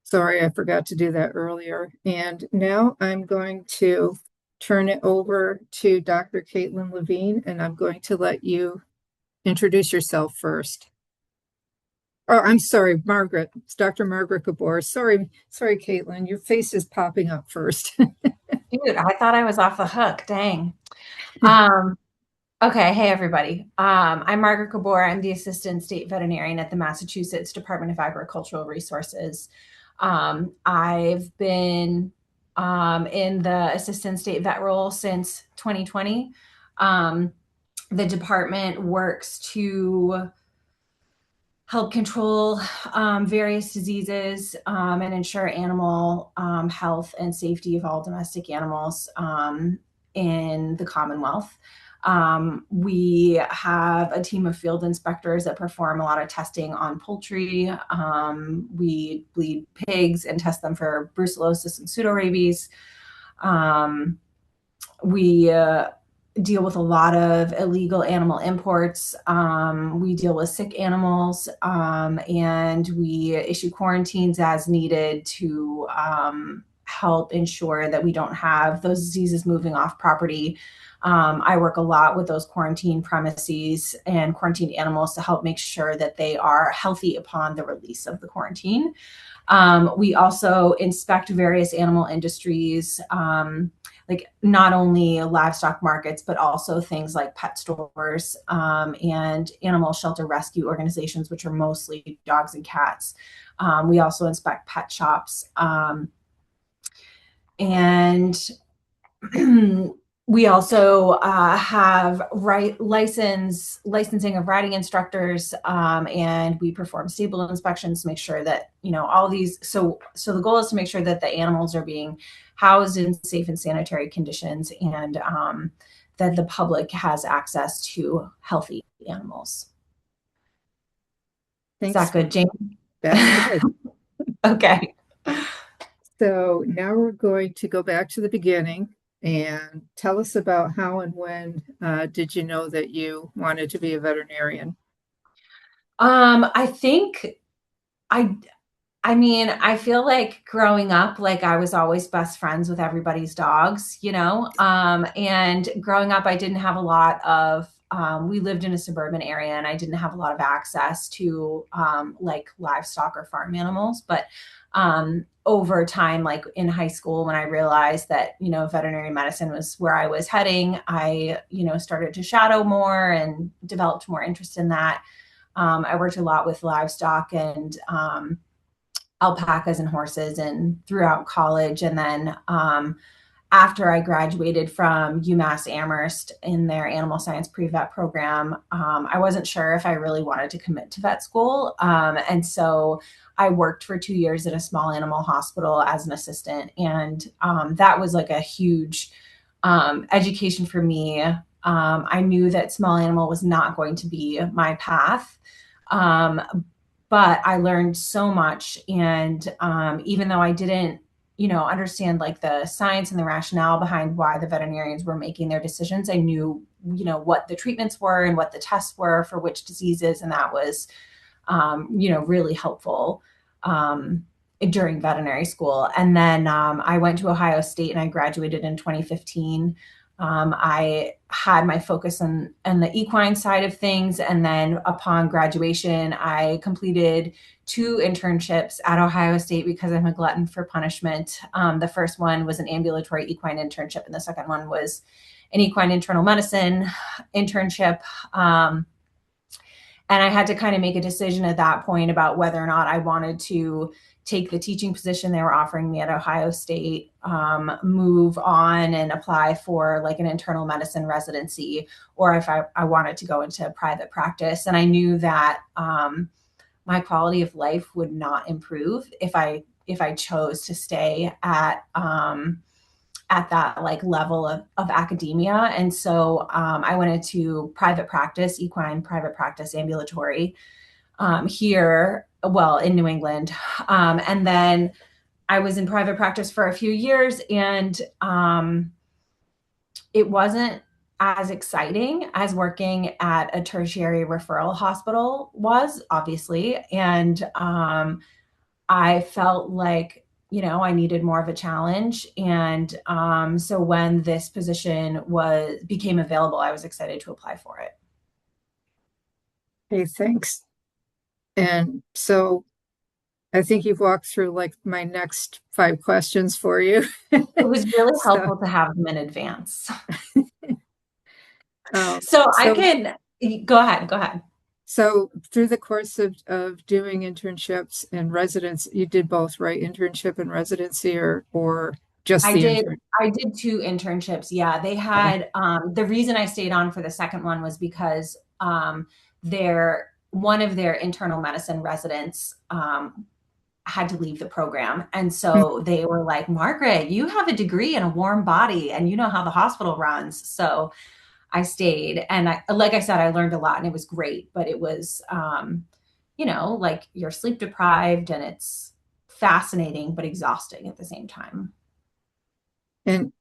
Sorry, I forgot to do that earlier. And now I'm going to turn it over to Dr. Katelynn Levine, and I'm going to let you introduce yourself first. Oh, I'm sorry, Margaret. It's Dr. Margaret Gabour. Sorry, Katelynn. Your face is popping up first. Dude, I thought I was off the hook. Dang. Um, okay. Hey, everybody. I'm Margaret Gabour. I'm the Assistant State Veterinarian at the Massachusetts Department of Agricultural Resources. I've been in the Assistant State Vet role since 2020. The department works to help control various diseases and ensure animal health and safety of all domestic animals in the Commonwealth. We have a team of field inspectors that perform a lot of testing on poultry. We bleed pigs and test them for brucellosis and pseudorabies. We deal with a lot of illegal animal imports. We deal with sick animals, and we issue quarantines as needed to help ensure that we don't have those diseases moving off property. I work a lot with those quarantine premises and quarantined animals to help make sure that they are healthy upon the release of the quarantine. We also inspect various animal industries, like not only livestock markets, but also things like pet stores and animal shelter rescue organizations, which are mostly dogs and cats. We also inspect pet shops. And we also have licensing of riding instructors, and we perform stable inspections to make sure that all these. So the goal is to make sure that the animals are being housed in safe and sanitary conditions, and that the public has access to healthy animals. Is Thanks. that good, Jane? That's good. Okay. So now we're going to go back to the beginning and tell us about how and when did you know that you wanted to be a veterinarian? I think I mean, I feel like growing up, like I was always best friends with everybody's dogs, and growing up, I didn't have a lot of, we lived in a suburban area and I didn't have a lot of access to like livestock or farm animals. But over time, like in high school, when I realized that, veterinary medicine was where I was heading, I, started to shadow more and developed more interest in that. I worked a lot with livestock and alpacas and horses and throughout college. And then after I graduated from UMass Amherst in their animal science pre-vet program, I wasn't sure if I really wanted to commit to vet school. And so I worked for 2 years at a small animal hospital as an assistant. And that was like a huge education for me. I knew that small animal was not going to be my path. But I learned so much. And even though I didn't, understand like the science and the rationale behind why the veterinarians were making their decisions, I knew, what the treatments were and what the tests were for which diseases. And that was, really helpful during veterinary school. And then I went to Ohio State and I graduated in 2015. I had my focus on the equine side of things. And then upon graduation, I completed 2 internships at Ohio State because I'm a glutton for punishment. The first one was an ambulatory equine internship, and the second one was an equine internal medicine internship. And I had to kind of make a decision at that point about whether or not I wanted to take the teaching position they were offering me at Ohio State, move on and apply for like an internal medicine residency, or if I wanted to go into private practice. And I knew that my quality of life would not improve if I chose to stay at that like level of academia. And so I went into private practice, equine private practice, ambulatory here, well, in New England. And then I was in private practice for a few years, and it wasn't as exciting as working at a tertiary referral hospital was, obviously. And I felt like, I needed more of a challenge. And so when this position became available, I was excited to apply for it. Hey, thanks. And so I think you've walked through like my next 5 questions for you. It was really So, helpful to have them in advance. um, So I so, can go ahead, go ahead. so through the course of doing internships and residence, you did both, right? Internship and residency, or just I the did intern? I did 2 internships. Yeah, they Okay. had the reason I stayed on for the second one was because their one of their internal medicine residents had to leave the program. And so they were like, Margaret, you have a degree in a warm body and you know how the hospital runs. So I stayed. And like I said, I learned a lot and it was great, but it was, like you're sleep deprived and it's fascinating, but exhausting at the same time. And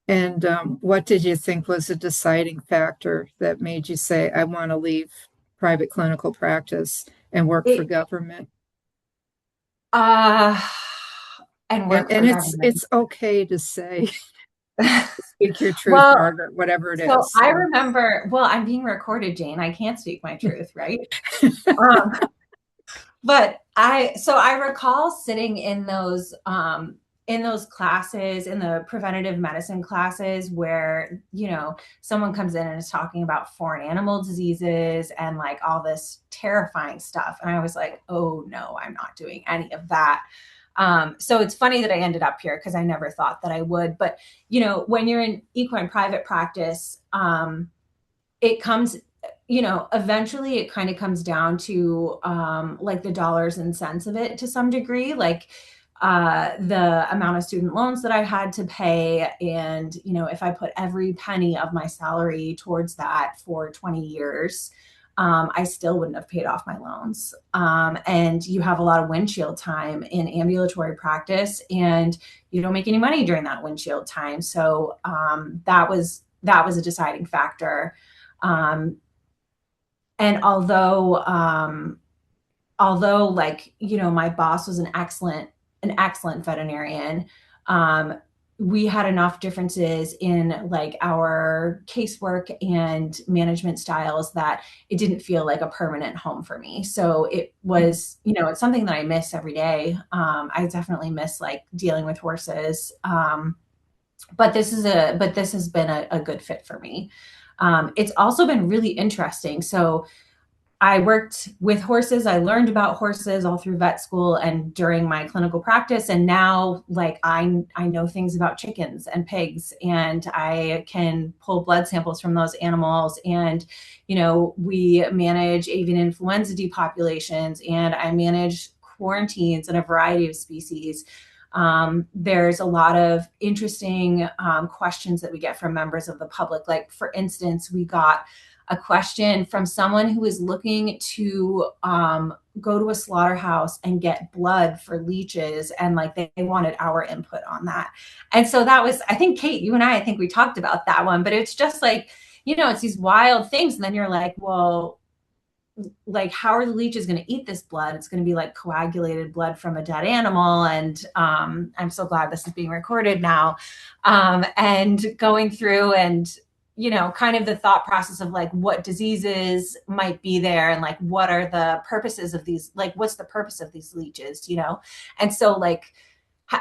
what did you think was a deciding factor that made you say, I want to leave private clinical practice and work for It, government? uh, and And work and for it's government. okay to say, speak your truth, Well, Margaret, whatever it so is. I So remember, well, I'm being recorded, Jane. I can't speak my truth, right? Um, But I recall sitting in those classes, in the preventative medicine classes where, someone comes in and is talking about foreign animal diseases and like all this terrifying stuff. And I was like, oh no, I'm not doing any of that. So it's funny that I ended up here because I never thought that I would. But, when you're in equine private practice, it comes eventually it kind of comes down to like the dollars and cents of it to some degree, like the amount of student loans that I had to pay. And, if I put every penny of my salary towards that for 20 years, I still wouldn't have paid off my loans. And you have a lot of windshield time in ambulatory practice and you don't make any money during that windshield time. So that was a deciding factor. Um, and although like, my boss was an excellent veterinarian, we had enough differences in like our casework and management styles that it didn't feel like a permanent home for me. So it was, it's something that I miss every day. I definitely miss like dealing with horses. But this has been a good fit for me. It's also been really interesting. So I worked with horses. I learned about horses all through vet school and during my clinical practice. And now, like, I know things about chickens and pigs, and I can pull blood samples from those animals. And, we manage avian influenza depopulations, and I manage quarantines in a variety of species. There's a lot of interesting questions that we get from members of the public. Like, for instance, we got a question from someone who is looking to go to a slaughterhouse and get blood for leeches, and like they wanted our input on that. And so that was, I think, Kate, you and I think we talked about that one, but it's just like, it's these wild things. And then you're like, well, like, how are the leeches going to eat this blood? It's going to be like coagulated blood from a dead animal. And I'm so glad this is being recorded now. And going through and, kind of the thought process of like what diseases might be there and like what are the purposes of these, like what's the purpose of these leeches, And so like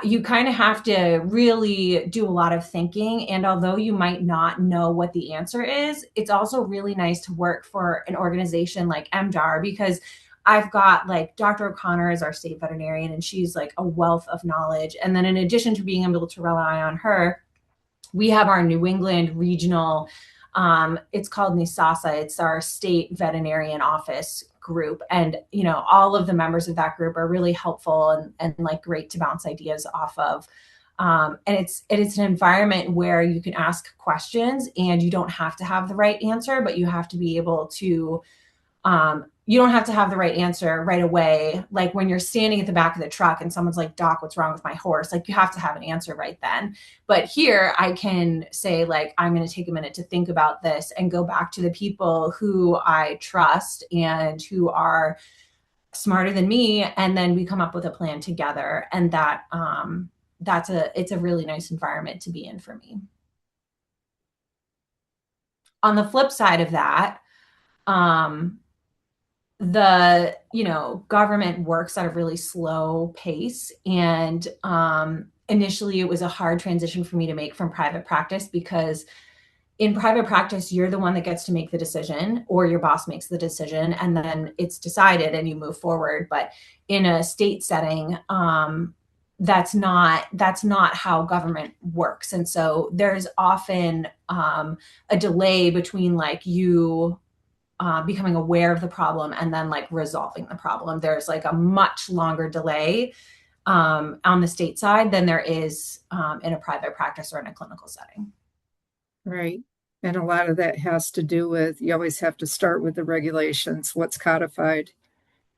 you kind of have to really do a lot of thinking. And although you might not know what the answer is, it's also really nice to work for an organization like MDAR, because I've got like Dr. O'Connor is our state veterinarian, and she's like a wealth of knowledge. And then in addition to being able to rely on her, we have our New England regional, it's called NISASA. It's our state veterinarian office group. And, all of the members of that group are really helpful and like great to bounce ideas off of. And it's an environment where you can ask questions and you don't have to have the right answer, but you have to be able to, you don't have to have the right answer right away. Like when you're standing at the back of the truck and someone's like, Doc, what's wrong with my horse? Like you have to have an answer right then. But here I can say like, I'm going to take a minute to think about this and go back to the people who I trust and who are smarter than me, and then we come up with a plan together. And it's a really nice environment to be in for me. On the flip side of that, the government works at a really slow pace, and initially it was a hard transition for me to make from private practice, because in private practice you're the one that gets to make the decision, or your boss makes the decision, and then it's decided and you move forward. But in a state setting, that's not how government works. And so there's often a delay between like you becoming aware of the problem and then like resolving the problem. There's like a much longer delay on the state side than there is in a private practice or in a clinical setting. Right. And a lot of that has to do with, you always have to start with the regulations, what's codified.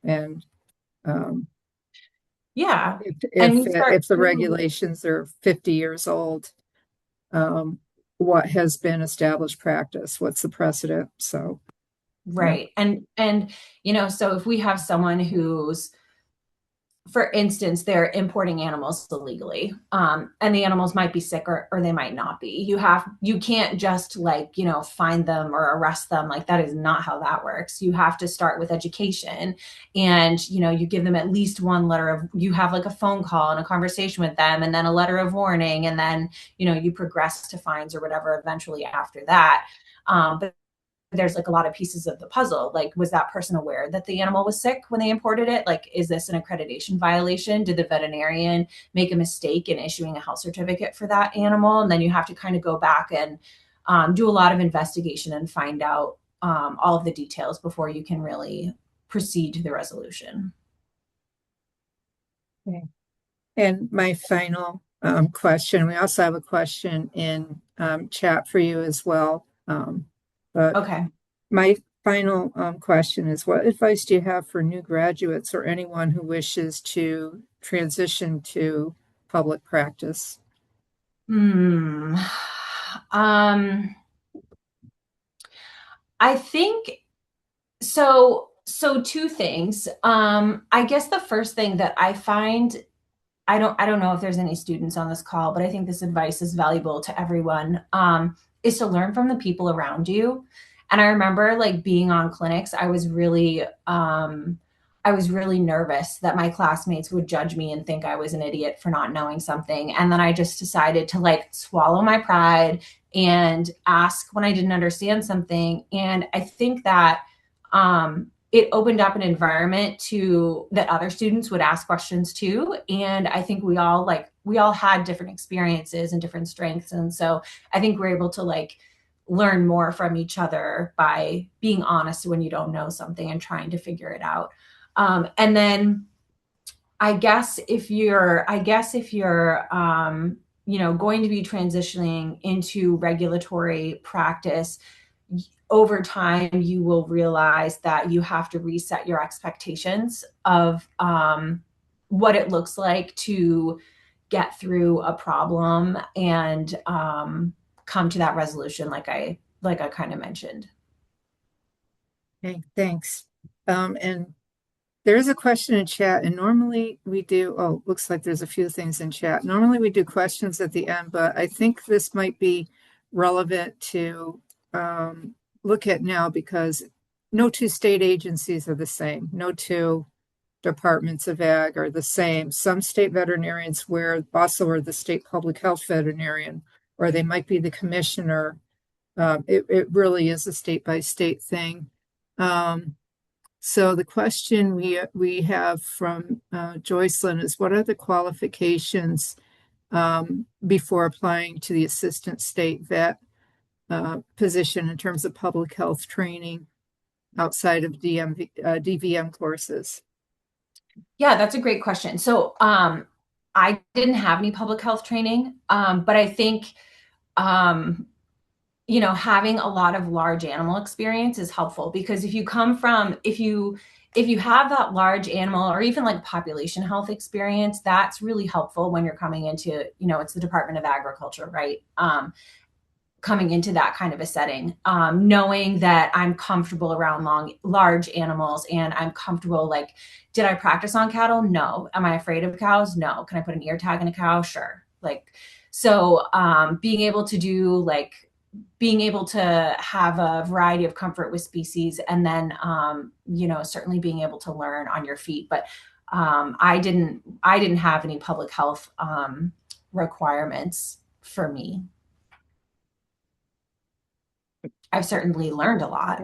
And Yeah. if the regulations are 50 years old, what has been established practice, what's the precedent? So right. And so if we have someone who's, for instance, they're importing animals illegally, and the animals might be sick or they might not be. You can't just like, find them or arrest them. Like, that is not how that works. You have to start with education, and, you give them at least one you have like a phone call and a conversation with them, and then a letter of warning. And then, you progress to fines or whatever eventually after that. But there's like a lot of pieces of the puzzle. Like, was that person aware that the animal was sick when they imported it? Like, is this an accreditation violation? Did the veterinarian make a mistake in issuing a health certificate for that animal? And then you have to kind of go back and do a lot of investigation and find out all of the details before you can really proceed to the resolution. okay. And my final question, we also have a question in chat for you as well. But okay. My final question is, what advice do you have for new graduates or anyone who wishes to transition to public practice? I think so. Two things. I guess the first thing that I find, I don't know if there's any students on this call, but I think this advice is valuable to everyone, is to learn from the people around you. And I remember like being on clinics, I was really nervous that my classmates would judge me and think I was an idiot for not knowing something. And then I just decided to like swallow my pride and ask when I didn't understand something. And I think that it opened up an environment that other students would ask questions too. And I think we all had different experiences and different strengths. And so I think we're able to like learn more from each other by being honest when you don't know something and trying to figure it out. And then I guess if you're going to be transitioning into regulatory practice, over time, you will realize that you have to reset your expectations of what it looks like to get through a problem and come to that resolution, like I kind of mentioned. Okay, thanks. And there's a question in chat, and normally we do, looks like there's a few things in chat. Normally we do questions at the end, but I think this might be relevant to look at now, because no two state agencies are the same. No two departments of ag are the same. Some state veterinarians also are the state public health veterinarian, or they might be the commissioner. It really is a state by state thing. So the question we have from Joycelyn is, what are the qualifications before applying to the assistant state vet position in terms of public health training outside of DVM courses? Yeah, that's a great question. So I didn't have any public health training, but I think having a lot of large animal experience is helpful, because if you have that large animal or even like population health experience, that's really helpful when you're coming into, it's the Department of Agriculture, right? coming into that kind of a setting, knowing that I'm comfortable around large animals, and I'm comfortable, like, did I practice on cattle? No. Am I afraid of cows? No. Can I put an ear tag in a cow? Sure. Like, so being able to have a variety of comfort with species, and then certainly being able to learn on your feet. But I didn't have any public health requirements for me. I've certainly learned a lot.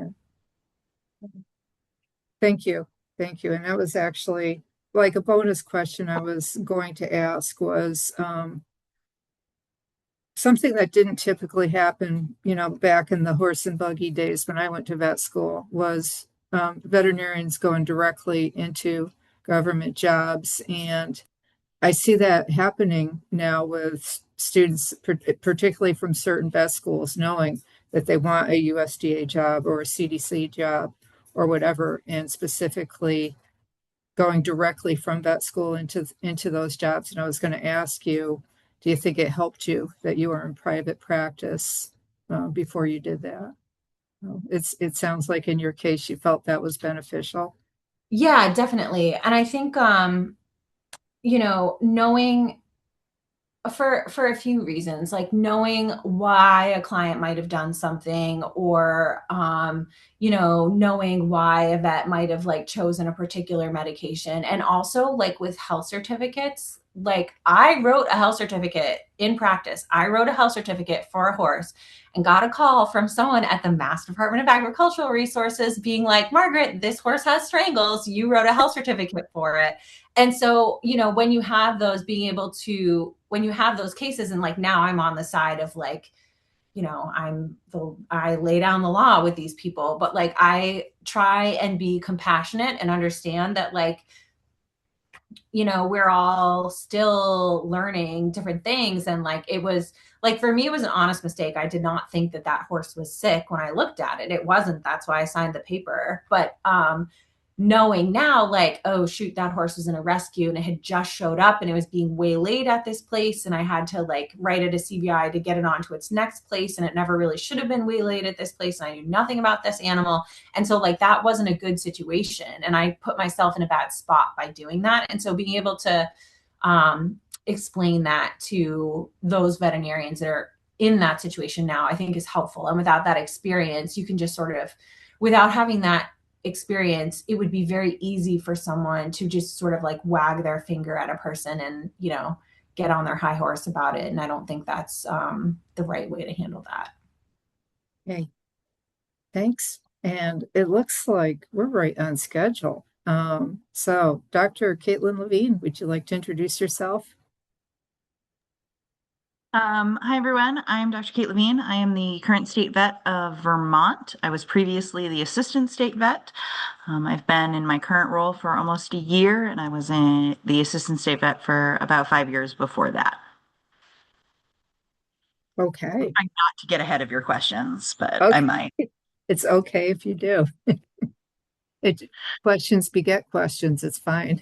Yeah. Thank you. Thank you. And that was actually like a bonus question I was going to ask was something that didn't typically happen, back in the horse and buggy days when I went to vet school was veterinarians going directly into government jobs. And I see that happening now with students, particularly from certain vet schools, knowing that they want a USDA job or a CDC job or whatever, and specifically going directly from vet school into those jobs. And I was going to ask you, do you think it helped you that you were in private practice before you did that? It sounds like in your case you felt that was beneficial. Yeah, definitely. And I think knowing for a few reasons, like knowing why a client might have done something, or knowing why a vet might have like chosen a particular medication. And also, like, with health certificates, like, I wrote a health certificate in practice. I wrote a health certificate for a horse and got a call from someone at the Mass Department of Agricultural Resources being like, Margaret, this horse has strangles. You wrote a health certificate for it. And so, when you have those, when you have those cases, and like now I'm on the side of like, I lay down the law with these people, but like I try and be compassionate and understand that, like, we're all still learning different things. And like, it was like, for me, it was an honest mistake. I did not think that that horse was sick when I looked at it. It wasn't. That's why I signed the paper. But knowing now, like, oh shoot, that horse was in a rescue and it had just showed up and it was being waylaid at this place, and I had to like write it a CBI to get it onto its next place, and it never really should have been waylaid at this place, and I knew nothing about this animal. And so like that wasn't a good situation, and I put myself in a bad spot by doing that. And so being able to explain that to those veterinarians that are in that situation now, I think is helpful. And without that experience, you can just sort of, without having that experience, it would be very easy for someone to just sort of like wag their finger at a person and, get on their high horse about it. And I don't think that's the right way to handle that. Okay, thanks. And it looks like we're right on schedule. So Dr. Katelynn Levine, would you like to introduce yourself? Hi, everyone. I'm Dr. Katelynn Levine. I am the current state vet of Vermont. I was previously the assistant state vet. I've been in my current role for almost a year, and I was the assistant state vet for about 5 years before that. Okay. I'm not to get ahead of your questions, but Okay. I might. It's okay if you do. Questions beget questions. It's fine.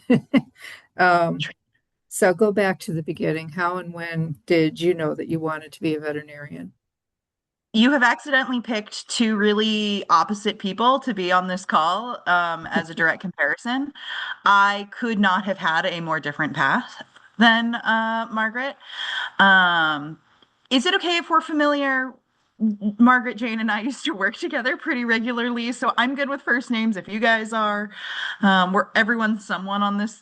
So go back to the beginning. How and when did you know that you wanted to be a veterinarian? You have accidentally picked two really opposite people to be on this call as a direct comparison. I could not have had a more different path than Margaret. Is it okay if we're familiar? Margaret, Jane, and I used to work together pretty regularly, so I'm good with first names if you guys are. Everyone's someone on this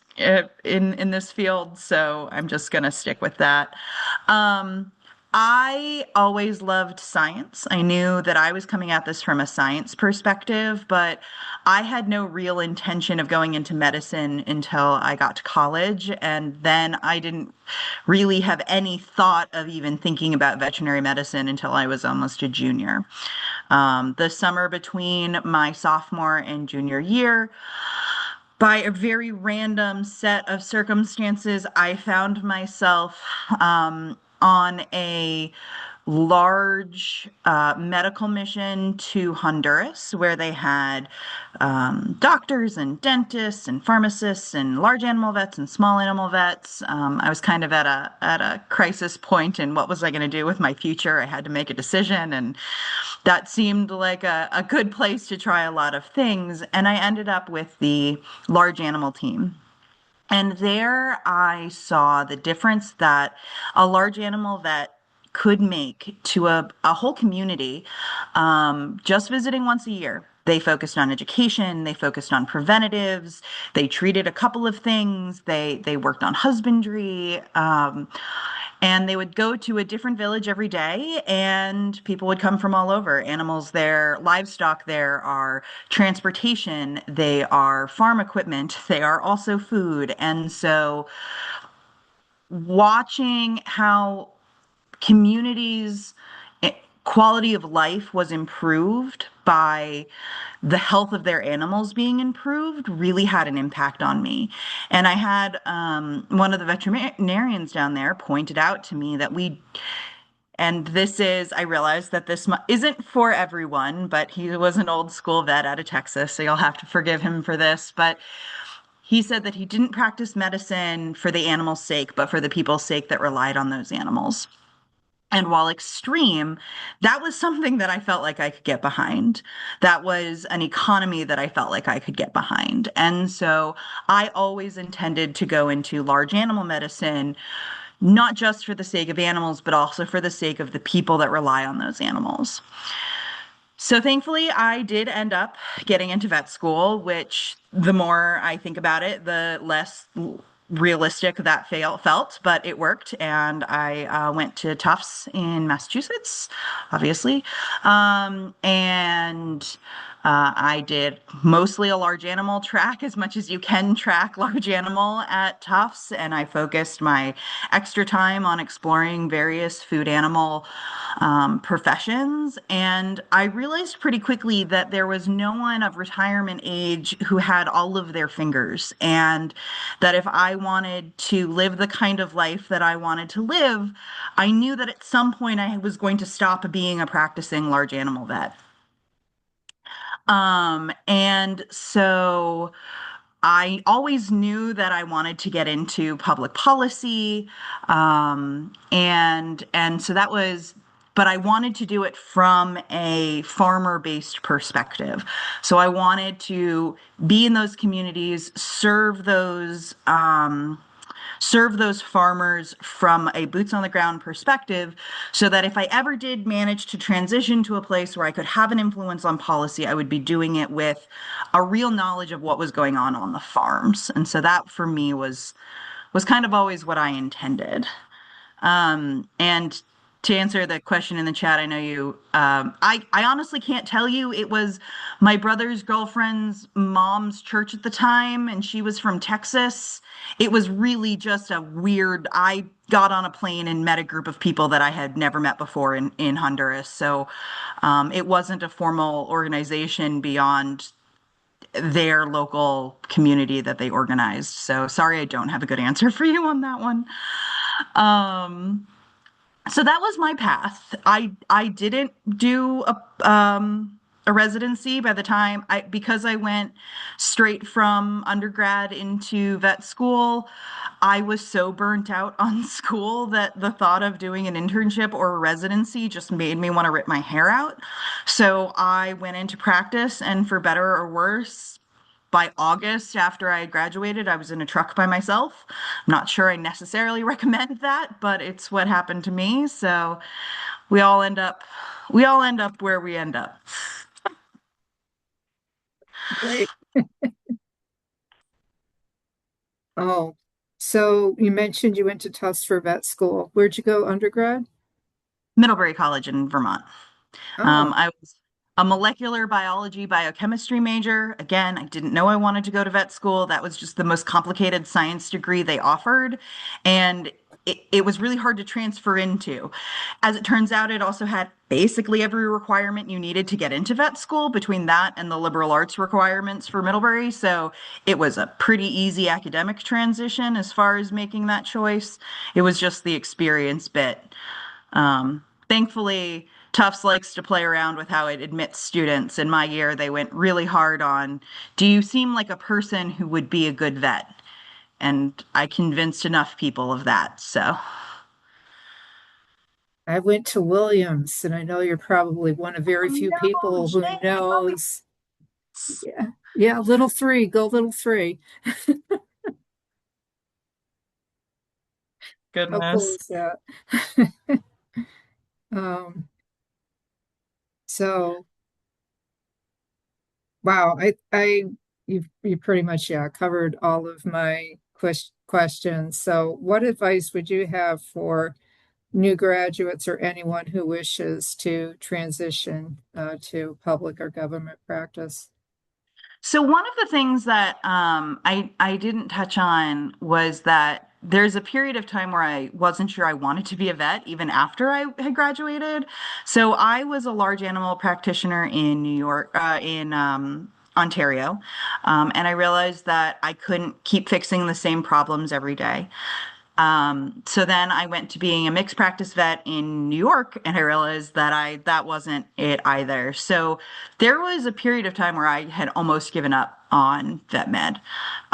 in this field, so I'm just gonna stick with that. I always loved science. I knew that I was coming at this from a science perspective, but I had no real intention of going into medicine until I got to college. And then I didn't really have any thought of even thinking about veterinary medicine until I was almost a junior. The summer between my sophomore and junior year, by a very random set of circumstances, I found myself on a large medical mission to Honduras where they had doctors and dentists and pharmacists and large animal vets and small animal vets. I was kind of at a crisis point in what was I going to do with my future. I had to make a decision, and that seemed like a good place to try a lot of things. And I ended up with the large animal team. And there I saw the difference that a large animal vet could make to a whole community, just visiting once a year. They focused on education, they focused on preventatives, they treated a couple of things, they worked on husbandry, and they would go to a different village every day, and people would come from all over. Animals there, livestock there are transportation, they are farm equipment, they are also food. And so watching how communities' quality of life was improved by the health of their animals being improved really had an impact on me. And I had one of the veterinarians down there pointed out to me that and this is, I realized that this isn't for everyone, but he was an old school vet out of Texas, so you'll have to forgive him for this. But he said that he didn't practice medicine for the animal's sake, but for the people's sake that relied on those animals. And while extreme, that was something that I felt like I could get behind. That was an economy that I felt like I could get behind. And so I always intended to go into large animal medicine, not just for the sake of animals, but also for the sake of the people that rely on those animals. So thankfully, I did end up getting into vet school, which the more I think about it, the less realistic that felt, but it worked. And I went to Tufts in Massachusetts, obviously. And I did mostly a large animal track, as much as you can track large animal at Tufts. And I focused my extra time on exploring various food animal professions. And I realized pretty quickly that there was no one of retirement age who had all of their fingers. And that if I wanted to live the kind of life that I wanted to live, I knew that at some point I was going to stop being a practicing large animal vet. And so I always knew that I wanted to get into public policy. And so that was, but I wanted to do it from a farmer-based perspective. So I wanted to be in those communities, serve those farmers from a boots on the ground perspective, so that if I ever did manage to transition to a place where I could have an influence on policy, I would be doing it with a real knowledge of what was going on the farms. And so that for me was kind of always what I intended. And to answer the question in the chat, I know you, I honestly can't tell you. It was my brother's girlfriend's mom's church at the time, and she was from Texas. It was really just I got on a plane and met a group of people that I had never met before in Honduras. So it wasn't a formal organization beyond their local community that they organized. So sorry, I don't have a good answer for you on that one. So that was my path. I didn't do a residency by the time because I went straight from undergrad into vet school. I was so burnt out on school that the thought of doing an internship or a residency just made me want to rip my hair out. So I went into practice, and for better or worse, by August after I had graduated, I was in a truck by myself. I'm not sure I necessarily recommend that, but it's what happened to me. So we all end up where we end up. Great. Oh, so you mentioned you went to Tufts for vet school. Where'd you go undergrad? Middlebury College in Vermont. Oh, I was a molecular biology biochemistry major. Again, I didn't know I wanted to go to vet school. That was just the most complicated science degree they offered. And it was really hard to transfer into. As it turns out, it also had basically every requirement you needed to get into vet school between that and the liberal arts requirements for Middlebury. So it was a pretty easy academic transition as far as making that choice. It was just the experience bit. Thankfully, Tufts likes to play around with how it admits students. In my year, they went really hard on, do you seem like a person who would be a good vet? And I convinced enough people of that. So, I went to Williams, and I know you're probably one of very few no, people who Jane, knows. Yeah, yeah, little three, go little three. How cool goodness. is that? Um, so wow, you pretty much, yeah, covered all of my questions. So what advice would you have for new graduates or anyone who wishes to transition to public or government practice? So one of the things that I didn't touch on was that there's a period of time where I wasn't sure I wanted to be a vet even after I had graduated. So I was a large animal practitioner in New York, in Ontario, and I realized that I couldn't keep fixing the same problems every day. So then I went to being a mixed practice vet in New York, and I realized that that wasn't it either. So there was a period of time where I had almost given up on vet med.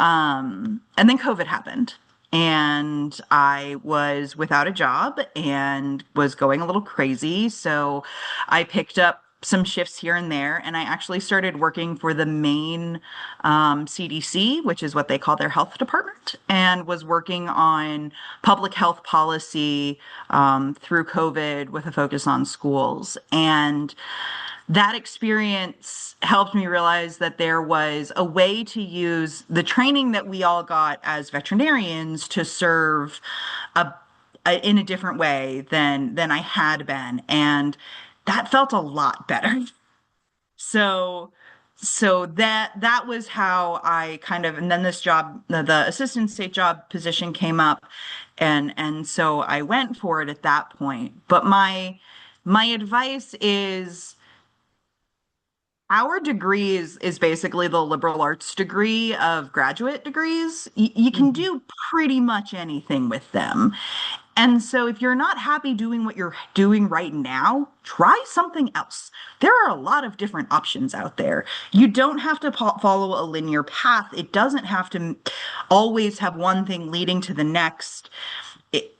And then COVID happened. And I was without a job and was going a little crazy. So I picked up some shifts here and there, and I actually started working for the Maine CDC, which is what they call their health department, and was working on public health policy through COVID with a focus on schools. And that experience helped me realize that there was a way to use the training that we all got as veterinarians to serve a, in a different way than I had been, and that felt a lot better. So that was how I kind of, and then this job, the assistant state job position came up, and so I went for it at that point. But my advice is our degree is basically the liberal arts degree of graduate degrees. You can Mhm. do pretty much anything with them. And so if you're not happy doing what you're doing right now, try something else. There are a lot of different options out there. You don't have to follow a linear path. It doesn't have to always have one thing leading to the next.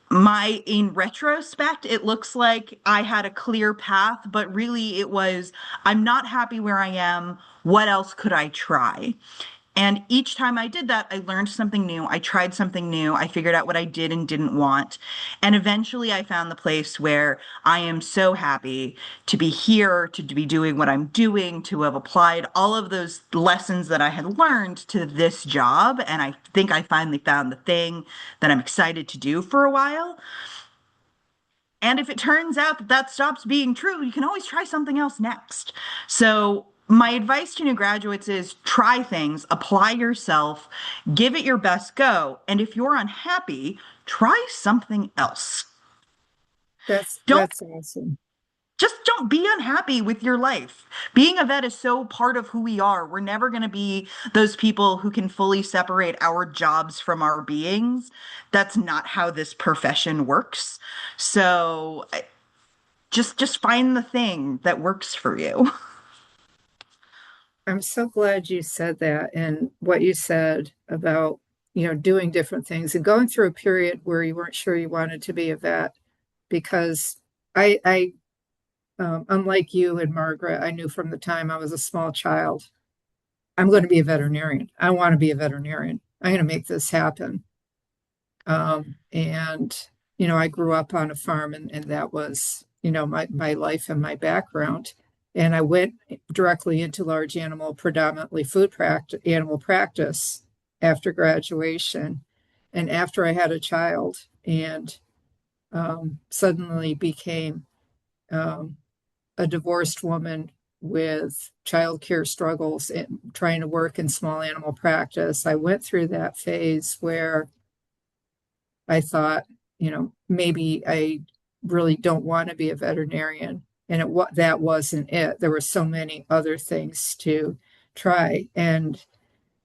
In retrospect, it looks like I had a clear path, but really it was, I'm not happy where I am. What else could I try? And each time I did that, I learned something new. I tried something new. I figured out what I did and didn't want. And eventually I found the place where I am so happy to be here, to be doing what I'm doing, to have applied all of those lessons that I had learned to this job. And I think I finally found the thing that I'm excited to do for a while. And if it turns out that that stops being true, you can always try something else next. So, my advice to new graduates is try things, apply yourself, give it your best go. And if you're unhappy, try something else. Don't That's awesome. just don't be unhappy with your life. Being a vet is so part of who we are. We're never going to be those people who can fully separate our jobs from our beings. That's not how this profession works. So just find the thing that works for you. I'm so glad you said that, and what you said about, doing different things and going through a period where you weren't sure you wanted to be a vet, because I unlike you and Margaret, I knew from the time I was a small child, I'm going to be a veterinarian. I want to be a veterinarian. I'm going to make this happen. And I grew up on a farm, and that was, my life and my background. And I went directly into large animal, predominantly animal practice after graduation. And after I had a child, and suddenly became um, a divorced woman with childcare struggles and trying to work in small animal practice, I went through that phase where I thought, maybe I really don't want to be a veterinarian. And that wasn't it. There were so many other things to try. And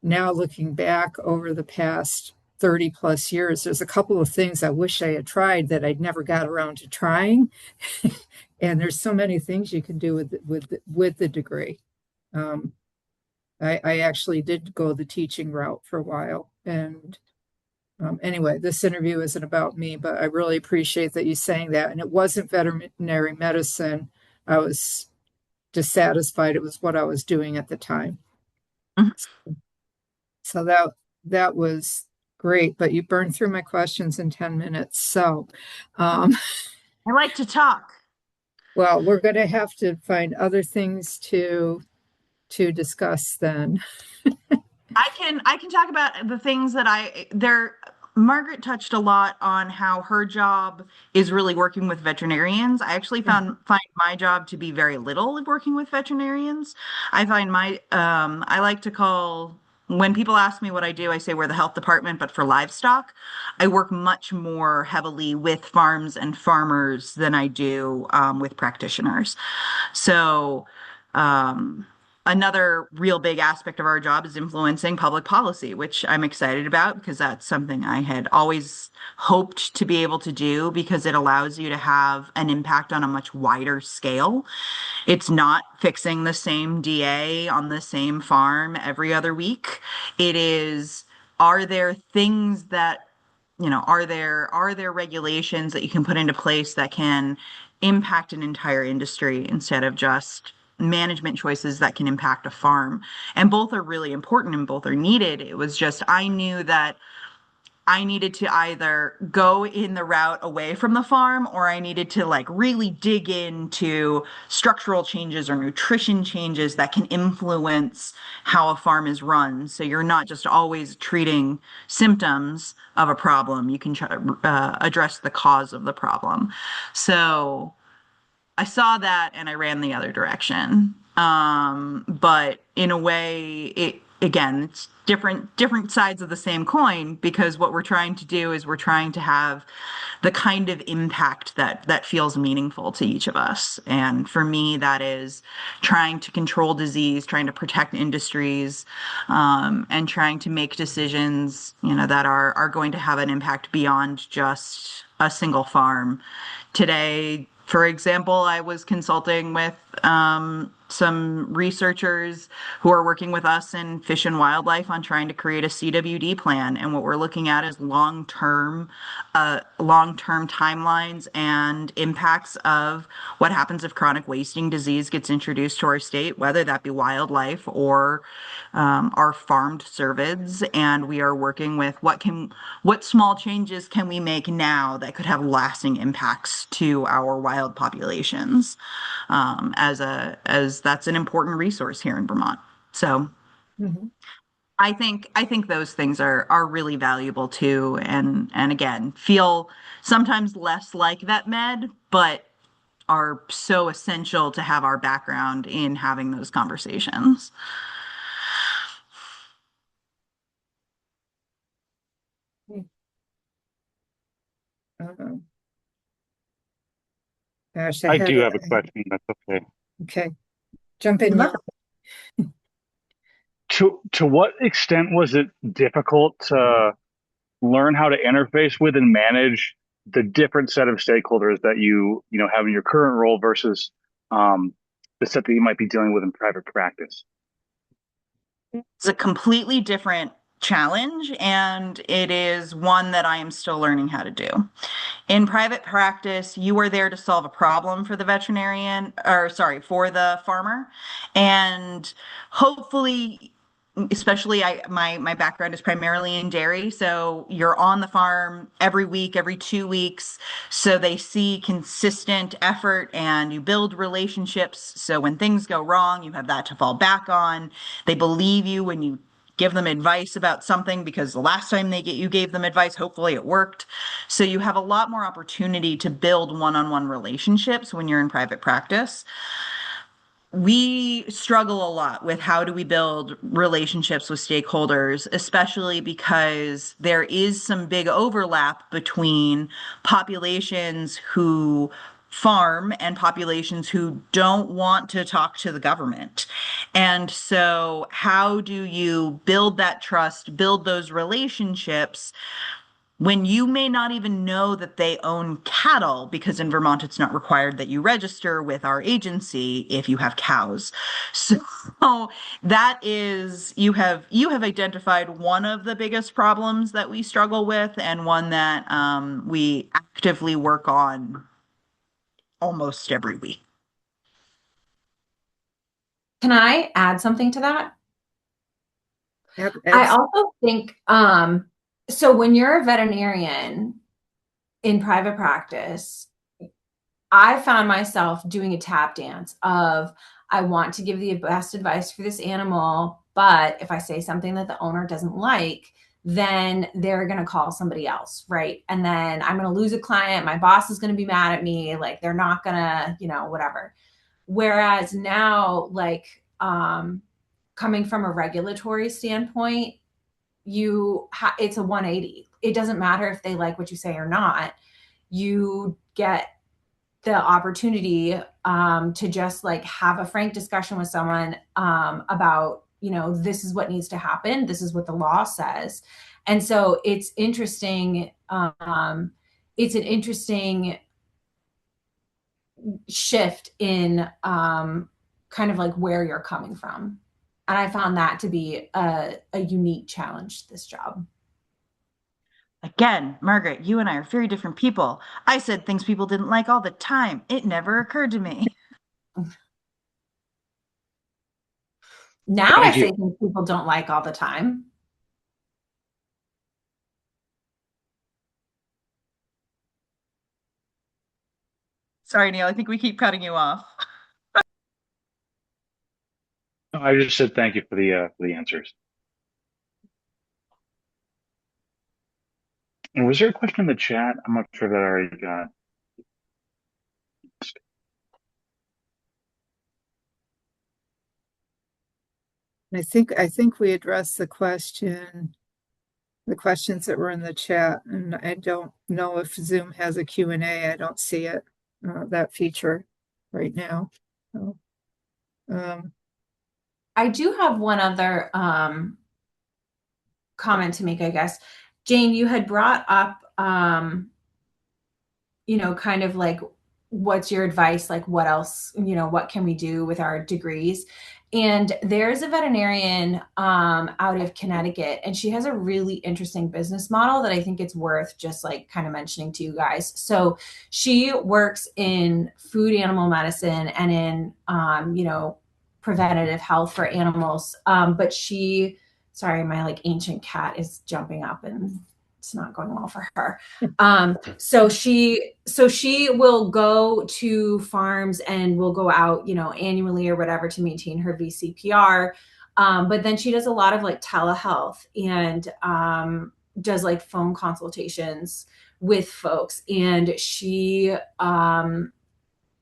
now looking back over the past 30 plus years, there's a couple of things I wish I had tried that I'd never got around to trying. And there's so many things you can do with the degree. I actually did go the teaching route for a while. And anyway, this interview isn't about me, but I really appreciate that you saying that. And it wasn't veterinary medicine. I was dissatisfied. It was what I was doing at the time. So that was great, but you burned through my questions in 10 minutes. So I like to talk. well, we're going to have to find other things to discuss then. I can talk about the things that Margaret touched a lot on how her job is really working with veterinarians. I actually find my job to be very little of working with veterinarians. I find I like to call, when people ask me what I do, I say we're the health department, but for livestock. I work much more heavily with farms and farmers than I do with practitioners. So, another real big aspect of our job is influencing public policy, which I'm excited about because that's something I had always hoped to be able to do because it allows you to have an impact on a much wider scale. It's not fixing the same DA on the same farm every other week. It is, are there things that, are there regulations that you can put into place that can impact an entire industry instead of just management choices that can impact a farm? And both are really important and both are needed. It was just, I knew that I needed to either go in the route away from the farm or I needed to like really dig into structural changes or nutrition changes that can influence how a farm is run. So you're not just always treating symptoms of a problem. You can address the cause of the problem. So I saw that and I ran the other direction. But in a way, it's different sides of the same coin because what we're trying to do is we're trying to have the kind of impact that feels meaningful to each of us. And for me, that is trying to control disease, trying to protect industries, and trying to make decisions, that are going to have an impact beyond just a single farm. Today, for example, I was consulting with some researchers who are working with us in Fish and Wildlife on trying to create a CWD plan. And what we're looking at is long-term timelines and impacts of what happens if chronic wasting disease gets introduced to our state, whether that be wildlife or our farmed cervids. And we are working with what small changes can we make now that could have lasting impacts to our wild populations, as that's an important resource here in Vermont. So I think those things are really valuable too, and again feel sometimes less like vet med, but are so essential to have our background in having those conversations. Gosh, I do have a question. That's okay. Okay, jump in. To what extent was it difficult to learn how to interface with and manage the different set of stakeholders that you have in your current role versus the set that you might be dealing with in private practice? It's a completely different challenge, and it is one that I am still learning how to do. In private practice, you are there to solve a problem for the for the farmer. And hopefully, especially my background is primarily in dairy, so you're on the farm every week, every 2 weeks, so they see consistent effort and you build relationships. So when things go wrong, you have that to fall back on. They believe you when you give them advice about something because the last time you gave them advice, hopefully it worked. So you have a lot more opportunity to build one-on-one relationships when you're in private practice. We struggle a lot with how do we build relationships with stakeholders, especially because there is some big overlap between populations who farm and populations who don't want to talk to the government. And so, how do you build that trust, build those relationships when you may not even know that they own cattle? Because in Vermont, it's not required that you register with our agency if you have cows. So that is, you have identified one of the biggest problems that we struggle with, and one that we actively work on almost every week. Can I add something to that? Yep, I also think, so when you're a veterinarian in private practice, I found myself doing a tap dance of, I want to give the best advice for this animal, but if I say something that the owner doesn't like, then they're going to call somebody else, right? And then I'm going to lose a client. My boss is going to be mad at me. Like, they're not going to, whatever. Whereas now, like, coming from a regulatory standpoint, it's a 180. It doesn't matter if they like what you say or not. You get the opportunity to just like have a frank discussion with someone about, this is what needs to happen. This is what the law says. And so it's interesting. It's an interesting shift in kind of like where you're coming from. And I found that to be a unique challenge to this job. Again, Margaret, you and I are very different people. I said things people didn't like all the time. It never occurred to me. Now Thank I say you. things people don't like all the time. Sorry, Neil, I think we keep cutting you off. I just said thank you for the answers. And was there a question in the chat? I'm not sure that I already got. I think we addressed the questions that were in the chat, and I don't know if Zoom has a Q&A. I don't see it, that feature right now. So, I do have one other comment to make, I guess. Jane, you had brought up, kind of like, what's your advice? Like, what else, what can we do with our degrees? And there's a veterinarian out of Connecticut, and she has a really interesting business model that I think it's worth just like kind of mentioning to you guys. So she works in food animal medicine and in, preventative health for animals. But sorry, my like ancient cat is jumping up and it's not going well for her. So she will go to farms and will go out, annually or whatever to maintain her VCPR. But then she does a lot of like telehealth and does like phone consultations with folks. And she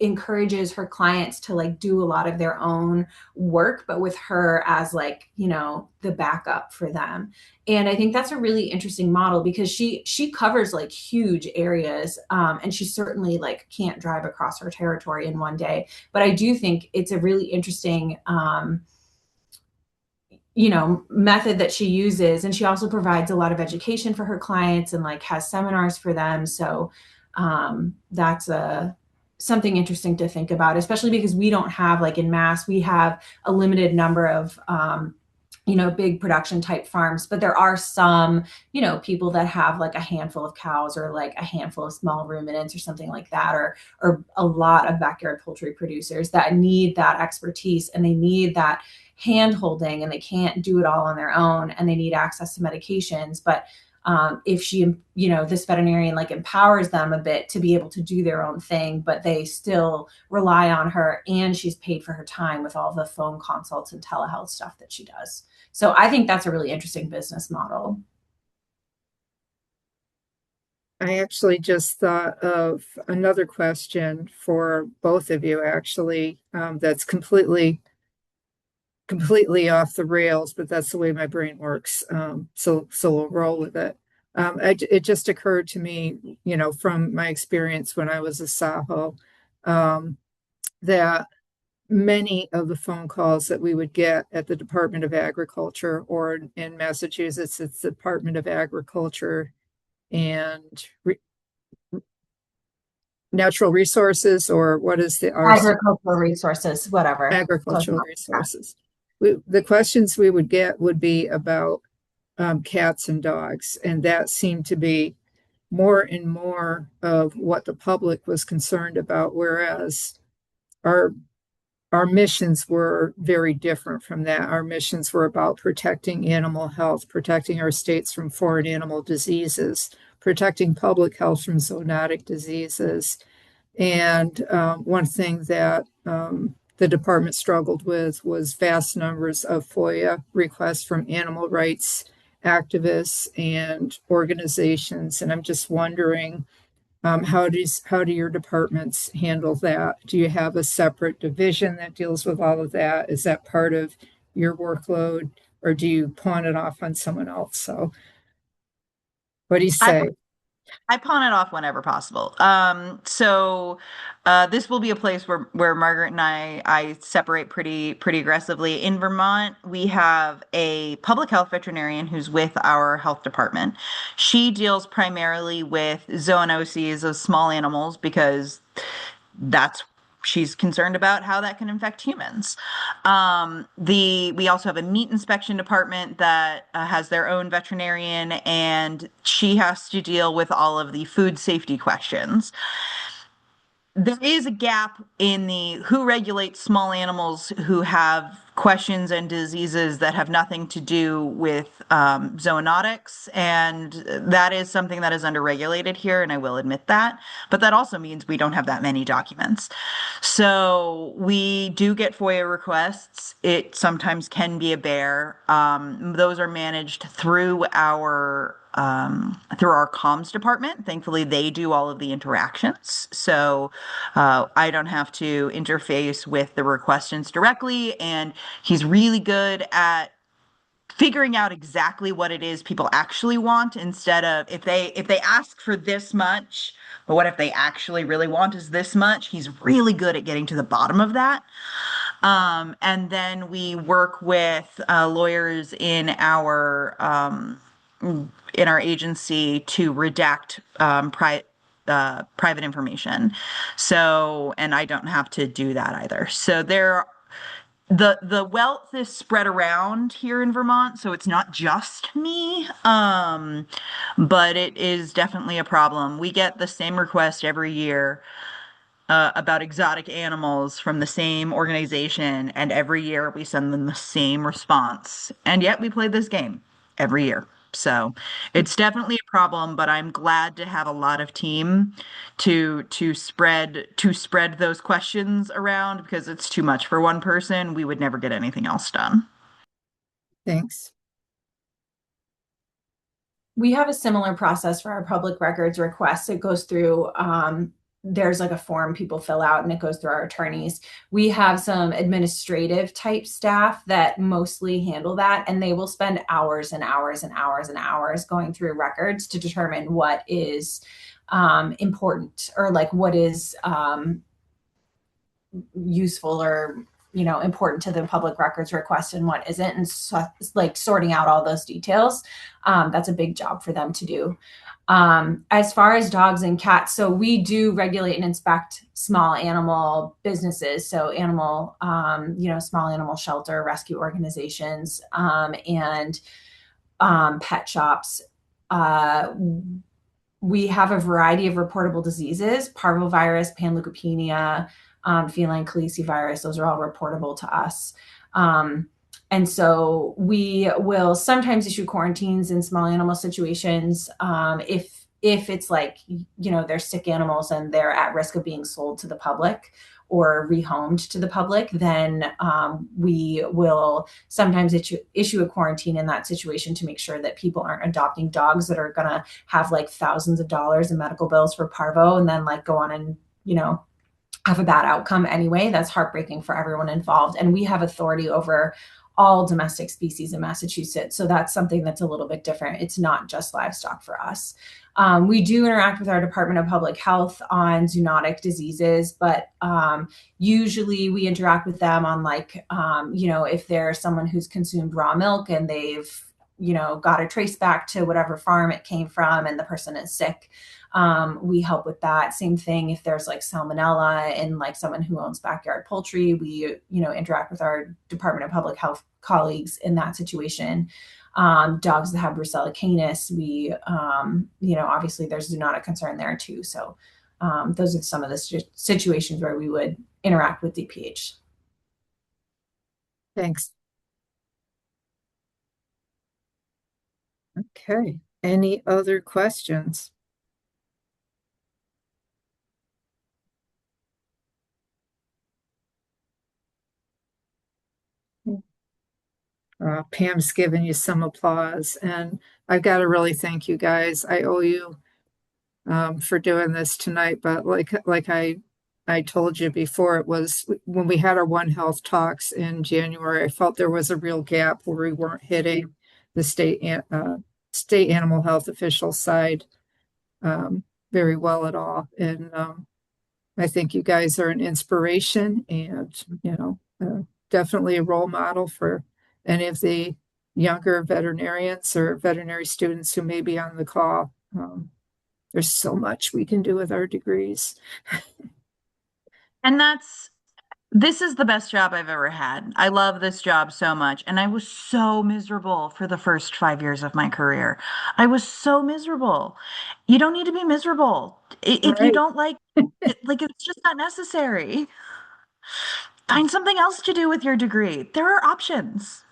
encourages her clients to like do a lot of their own work, but with her as like, the backup for them. And I think that's a really interesting model because she covers like huge areas. And she certainly like can't drive across her territory in one day, but I do think it's a really interesting, method that she uses. And she also provides a lot of education for her clients and like has seminars for them. So that's something interesting to think about, especially because we don't have, like in Mass, we have a limited number of, big production type farms, but there are some, people that have like a handful of cows or like a handful of small ruminants or something like that, or a lot of backyard poultry producers that need that expertise and they need that hand holding and they can't do it all on their own and they need access to medications. But if she, this veterinarian like empowers them a bit to be able to do their own thing, but they still rely on her and she's paid for her time with all the phone consults and telehealth stuff that she does. So I think that's a really interesting business model. I actually just thought of another question for both of you, actually, that's completely off the rails, but that's the way my brain works. So we'll roll with it. It just occurred to me, from my experience when I was a SAHO, that many of the phone calls that we would get at the Department of Agriculture, or in Massachusetts, it's the Department of Agriculture and Natural Resources, or what is the agricultural resources, whatever. Agricultural Resources. The questions we would get would be about cats and dogs, and that seemed to be more and more of what the public was concerned about, whereas our missions were very different from that. Our missions were about protecting animal health, protecting our states from foreign animal diseases, protecting public health from zoonotic diseases. And one thing that the department struggled with was vast numbers of FOIA requests from animal rights activists and organizations. And I'm just wondering, how do your departments handle that? Do you have a separate division that deals with all of that? Is that part of your workload, or do you pawn it off on someone else? So what do you say? I pawn it off whenever possible. This will be a place where Margaret and I separate pretty aggressively. In Vermont, we have a public health veterinarian who's with our health department. She deals primarily with zoonoses of small animals because she's concerned about how that can infect humans. We also have a meat inspection department that has their own veterinarian, and she has to deal with all of the food safety questions. There is a gap in the who regulates small animals who have questions and diseases that have nothing to do with zoonotics, and that is something that is underregulated here, and I will admit that. But that also means we don't have that many documents. So we do get FOIA requests. It sometimes can be a bear. Those are managed through our comms department. Thankfully, they do all of the interactions. So I don't have to interface with the requestants directly. And he's really good at figuring out exactly what it is people actually want, instead of if they ask for this much, but what if they actually really want is this much. He's really good at getting to the bottom of that. And then we work with lawyers in our agency to redact private information. So, and I don't have to do that either. So the wealth is spread around here in Vermont, so it's not just me, but it is definitely a problem. We get the same request every year about exotic animals from the same organization, and every year we send them the same response. And yet we play this game every year. So it's definitely a problem, but I'm glad to have a lot of team to spread those questions around, because it's too much for one person. We would never get anything else done. Thanks. We have a similar process for our public records requests. It goes through there's like a form people fill out, and it goes through our attorneys. We have some administrative type staff that mostly handle that, and they will spend hours and hours and hours and hours going through records to determine what is important, or like what is useful or important to the public records request and what isn't, and so, like sorting out all those details. That's a big job for them to do. As far as dogs and cats, so we do regulate and inspect small animal businesses. So small animal shelter, rescue organizations, and pet shops. We have a variety of reportable diseases: parvovirus, panleukopenia, feline calicivirus. Those are all reportable to us. And so we will sometimes issue quarantines in small animal situations. If it's like, they're sick animals and they're at risk of being sold to the public or rehomed to the public, then we will sometimes issue a quarantine in that situation to make sure that people aren't adopting dogs that are going to have like thousands of dollars in medical bills for parvo, and then like go on and, have a bad outcome anyway. That's heartbreaking for everyone involved. And we have authority over all domestic species in Massachusetts. So that's something that's a little bit different. It's not just livestock for us. We do interact with our Department of Public Health on zoonotic diseases, but usually we interact with them on like, if there's someone who's consumed raw milk and they've, got a trace back to whatever farm it came from and the person is sick. We help with that. Same thing if there's like salmonella in like someone who owns backyard poultry, we, interact with our Department of Public Health colleagues in that situation. Dogs that have Brucella canis, we, obviously there's zoonotic concern there too. So those are some of the situations where we would interact with DPH. Thanks. Okay. Any other questions? Pam's given you some applause, and I've got to really thank you guys. I owe you for doing this tonight, but like I told you before, it was when we had our One Health talks in January, I felt there was a real gap where we weren't hitting the state animal health official side very well at all. And I think you guys are an inspiration and, definitely a role model for any of the younger veterinarians or veterinary students who may be on the call. There's so much we can do with our degrees. And this is the best job I've ever had. I love this job so much. And I was so miserable for the first 5 years of my career. I was so miserable. You don't need to be miserable. If you don't like it, like it's just not necessary. Find something else to do with your degree. There are options.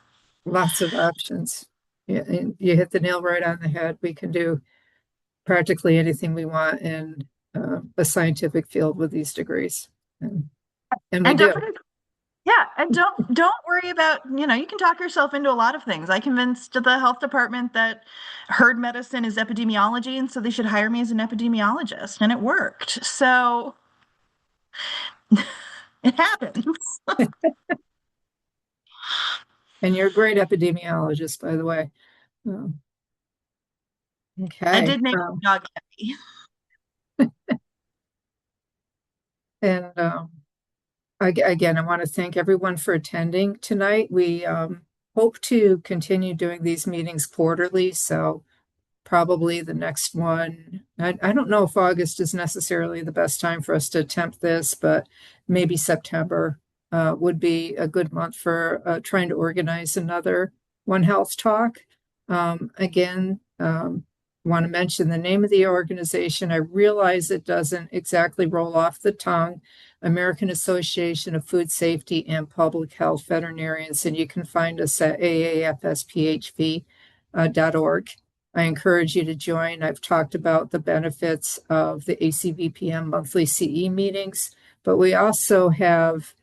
Lots of options. Yeah, and you hit the nail right on the head. We can do practically anything we want in a scientific field with these degrees. And we do. Yeah, and don't worry about, you can talk yourself into a lot of things. I convinced the health department that herd medicine is epidemiology, and so they should hire me as an epidemiologist, and it worked. So it happens. And you're a great epidemiologist, by the way. Okay. I did make a dog happy. And again, I want to thank everyone for attending tonight. We hope to continue doing these meetings quarterly, so probably the next one, I don't know if August is necessarily the best time for us to attempt this, but maybe September would be a good month for trying to organize another One Health talk. Again, want to mention the name of the organization. I realize it doesn't exactly roll off the tongue. American Association of Food Safety and Public Health Veterinarians, and you can find us at AAFSPHV.org. I encourage you to join. I've talked about the benefits of the ACVPM monthly CE meetings, but we also have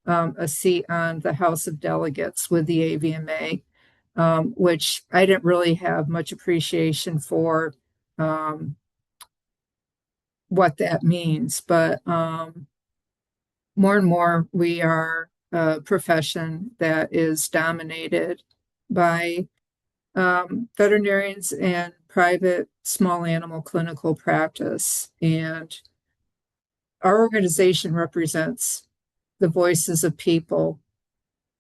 a seat on the House of Delegates with the AVMA, which I didn't really have much appreciation for what that means. But more and more, we are a profession that is dominated by veterinarians and private small animal clinical practice. And our organization represents the voices of people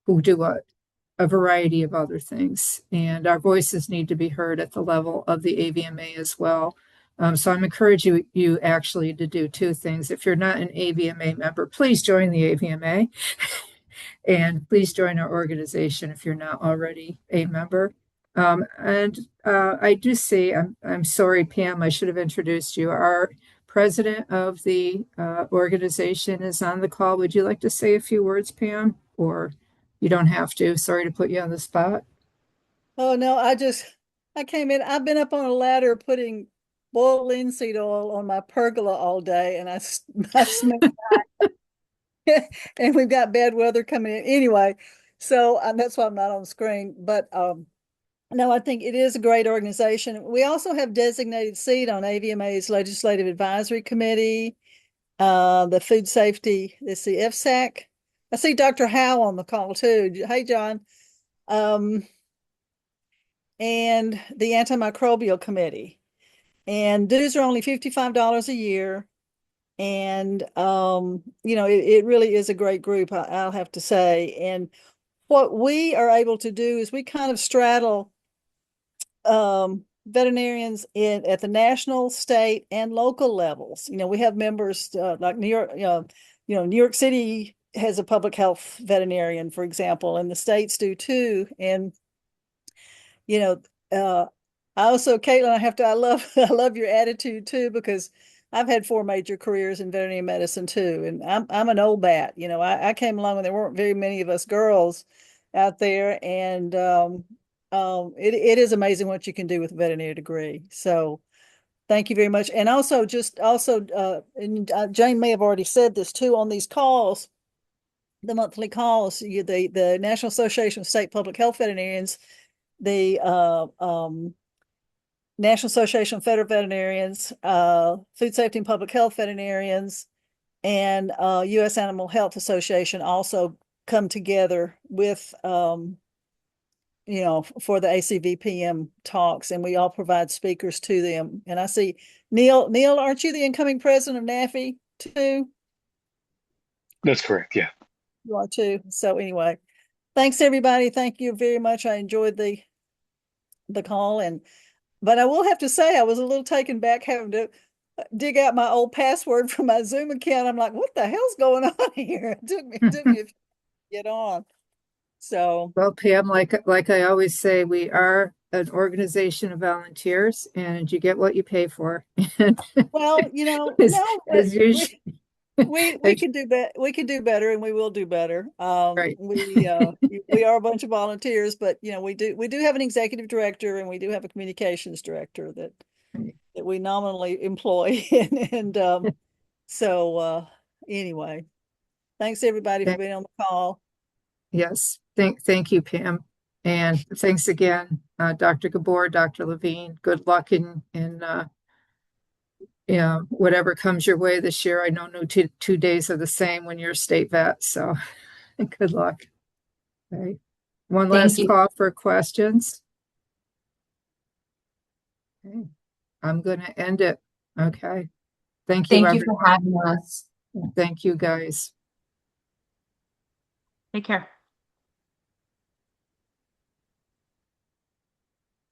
who do a variety of other things. And our voices need to be heard at the level of the AVMA as well. So I'm encouraging you actually to do two things. If you're not an AVMA member, please join the AVMA. And please join our organization if you're not already a member. I do see, I'm sorry, Pam, I should have introduced you. Our president of the organization is on the call. Would you like to say a few words, Pam? Or you don't have to. Sorry to put you on the spot. Oh, no, I came in. I've been up on a ladder putting boiled linseed oil on my pergola all day, and I smell that. And we've got bad weather coming in. Anyway, so that's why I'm not on the screen. But no, I think it is a great organization. We also have designated seat on AVMA's Legislative Advisory Committee, the Food Safety, let's see, FSAC. I see Dr. Howe on the call too. Hey, John. and the antimicrobial committee. And dues are only $55 a year. And, it really is a great group, I'll have to say. And what we are able to do is we kind of straddle veterinarians at the national, state, and local levels. We have members like New York, New York City has a public health veterinarian, for example, and the states do too. And I also, Katelynn, I love your attitude too, because I've had 4 major careers in veterinary medicine too, and I'm an old bat. I came along when there weren't very many of us girls out there, and it is amazing what you can do with a veterinary degree. So thank you very much. And also, Jane may have already said this too on these calls, the monthly calls. The National Association of State Public Health Veterinarians, the National Association of Federal Veterinarians, Food Safety and Public Health Veterinarians, and U.S. Animal Health Association also come together with, for the ACVPM talks, and we all provide speakers to them. And I see Neil, aren't you the incoming president of NAFI too? That's correct. Yeah. You are too. So anyway, thanks everybody. Thank you very much. I enjoyed the call, but I will have to say I was a little taken back having to dig out my old password from my Zoom account. I'm like, what the hell's going on here? It took me a few to get on. So, well, Pam, like I always say, we are an organization of volunteers, and you get what you pay for. well, as usual. We can do better. We can do better, and we will do better. Right. We are a bunch of volunteers, but we do have an executive director, and we do have a communications director that we nominally employ. And so anyway, thanks everybody for being on the call. Yes, thank you, Pam, and thanks again, Dr. Gabour, Dr. Levine. Good luck in whatever comes your way this year. I know no two days are the same when you're a state vet, so good luck. Okay. One last call for questions. Okay. I'm going to end it. Okay. Thank you. Thank you for having us. Thank you, guys. Take care.